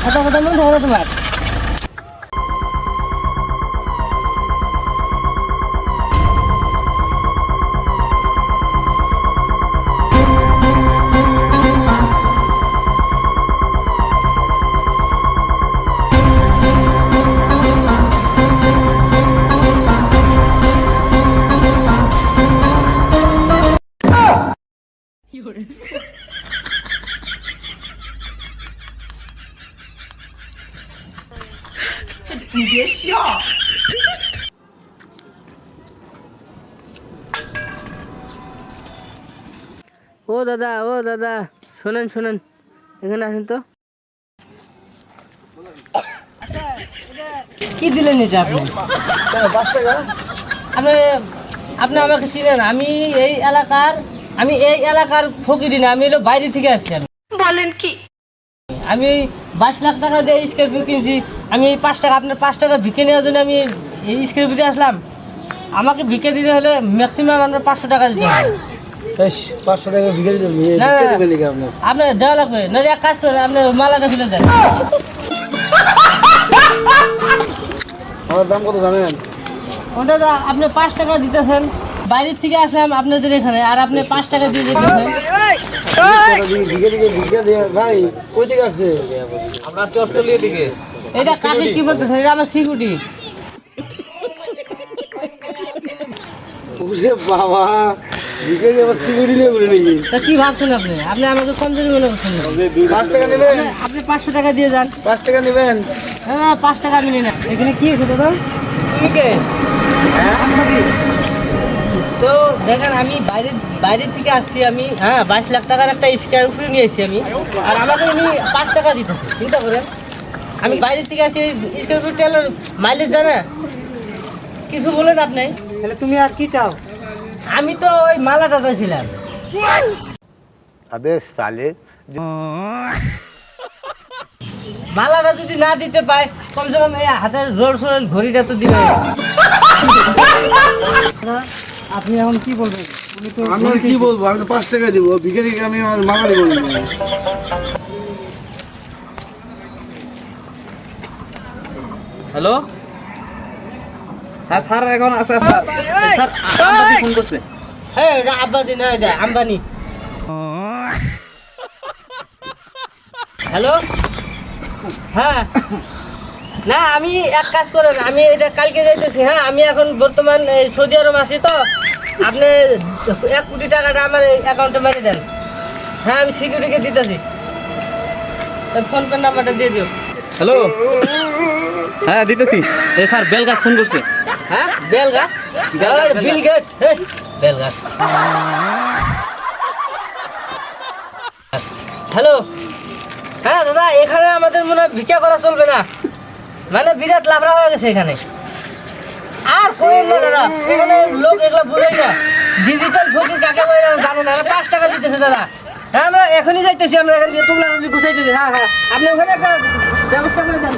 কথা কথা মন ধরো তোমার।你别笑。ও দাদা শোনেন শোনেন, এখানে আসেন তো। কি দিলেন এটা আপনি? 5 টাকা। আপনি আপনি আমাকে চিনেন? আমি এই এলাকার ফকিরি না, আমি হলো বাইরে থেকে আসছি। বলেন কি? আমি 22 লাখ টাকা দিয়ে স্কর্পিও কিনছি। আমি এই 5 টাকা, আপনার 5 টাকা ভিকে নেওয়ার জন্য আমি এই স্কর্পিওতে আসলাম। আমাকে ভিকে দিতে হলে ম্যাক্সিমাম আপনার 500 টাকা দিতে হবে। 500 টাকা ভিখারি দেবেন আপনার দেওয়া লাগবে না। এক কাজ করেন, আপনি মালাটা ফেলে দেন। আমার দাম কত জানেন? ওটা তো আপনি 5 টাকা দিতেছেন, বাইরের থেকে আসলাম আপনাদের এখানে, আর আপনি 5 টাকা দিয়ে দিতেছেন। ভাই কই থেকে আসছে? আমরা আজকে অস্ট্রেলিয়া থেকে। এটা কাকে কি বলতেছেন? এটা আমার সিকিউরিটি। বাবা ভিখারি আবার সিকিউরিটি নিয়ে বলে নাকি? তা কি ভাবছেন আপনি? আপনি আমাকে কমজোরি মনে করছেন না? 5 টাকা নেবেন? আপনি 500 টাকা দিয়ে যান। 5 টাকা নেবেন? হ্যাঁ 5 টাকা আমি নিই না। এখানে কি আছে দাদা? তুমি কে? তো দেখেন, আমি বাইরে থেকে আসছি। আমি 22 লাখ টাকার একটা স্কর্পিও নিয়ে এসেছি আমি, আর আমাকে উনি 5 টাকা দিতেছে। চিন্তা করেন, আমি বাইরে থেকে আসি, স্কর্পিও তেলের মাইলেজ জানা কিছু বলেন আপনি। তাহলে তুমি আর কি চাও? আমি তো ওই মালাটা চাইছিলাম। अबे साले মালাটা যদি না দিতে পায়, কমসে কম এই হাতের রোলস ঘড়িটা তো দিবে। আপনি এখন কি বলবেন? উনি তো আমি আর কি বলবো? আমি তো 5 টাকা দিব ভিখারিকে, আমি আমার মাগারি বলবো। হ্যালো স্যার, স্যার এখন আছে স্যার। স্যার আম্বানি ফোন করছে। হ্যাঁ এটা আম্বানি না, এটা আম্বানি। হ্যালো, হ্যাঁ না আমি এক কাজ করেন, আমি এটা কালকে যাইতেছি। হ্যাঁ আমি এখন বর্তমান এই সৌদি আরব আছি, তো আপনি 1 কোটি টাকাটা আমার অ্যাকাউন্টে মেরে দেন। হ্যাঁ আমি সিকিউরিটিকে দিতেছি, ফোন পে নাম্বারটা দিয়ে দিও। হ্যালো, হ্যাঁ দিতেছি। এই স্যার বেলগাছ ফোন করছে। হ্যাঁ বেলগাছ, বিল গেট, বেলগাছ। হ্যালো, হ্যাঁ দাদা, এখানে আমাদের মনে হয় ভিক্ষা করা চলবে না, মানে বিরাট লাভরা হয়ে গেছে এখানে। আর কোয়েন না দাদা, এখানে লোক এগুলো বোঝাই না। ডিজিটাল ফকির কাকে বলে জানে না। 5 টাকা দিতেছে দাদা। হ্যাঁ আমরা এখনই যাইতেছি, আমরা এখান থেকে তুলা গুছাইতেছি। হ্যাঁ আপনি ওখানে একটা ব্যবস্থা করে দেন।